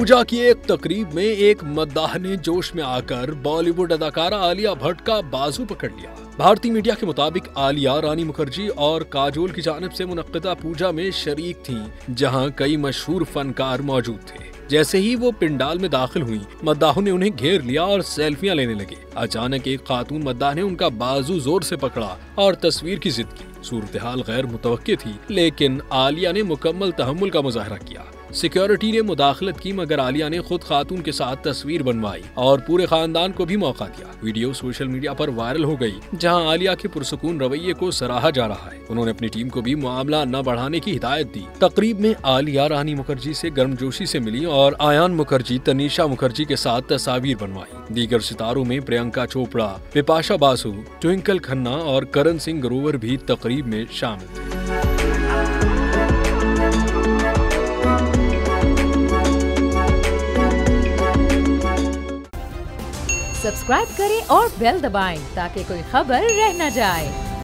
पूजा की एक तकरीब में एक मद्दाह ने जोश में आकर बॉलीवुड अदाकारा आलिया भट्ट का बाजू पकड़ लिया। भारतीय मीडिया के मुताबिक आलिया रानी मुखर्जी और काजोल की जानिब से मुनक्किदा पूजा में शरीक थीं, जहां कई मशहूर फनकार मौजूद थे। जैसे ही वो पिंडाल में दाखिल हुई, मद्दाहों ने उन्हें घेर लिया और सेल्फियां लेने लगे। अचानक एक खातून मद्दाह ने उनका बाजू जोर से पकड़ा और तस्वीर की जिद की। सूरत-ए-हाल गैर मुतवक्की थी, लेकिन आलिया ने मुकम्मल तहम्मुल का मुजाहरा किया। सिक्योरिटी ने मुदाखलत की, मगर आलिया ने खुद खातून के साथ तस्वीर बनवाई और पूरे खानदान को भी मौका दिया। वीडियो सोशल मीडिया पर वायरल हो गई, जहां आलिया के पुरसुकून रवैये को सराहा जा रहा है। उन्होंने अपनी टीम को भी मामला न बढ़ाने की हिदायत दी। तकरीब में आलिया रानी मुखर्जी से गर्मजोशी से मिली और आयान मुखर्जी, तनीषा मुखर्जी के साथ तस्वीर बनवाई। दीगर सितारों में प्रियंका चोपड़ा, बिपाशा बासु, ट्विंकल खन्ना और करण सिंह ग्रोवर भी तकरीब में शामिल थे। सब्सक्राइब करें और बेल दबाएं ताकि कोई खबर रह न जाए।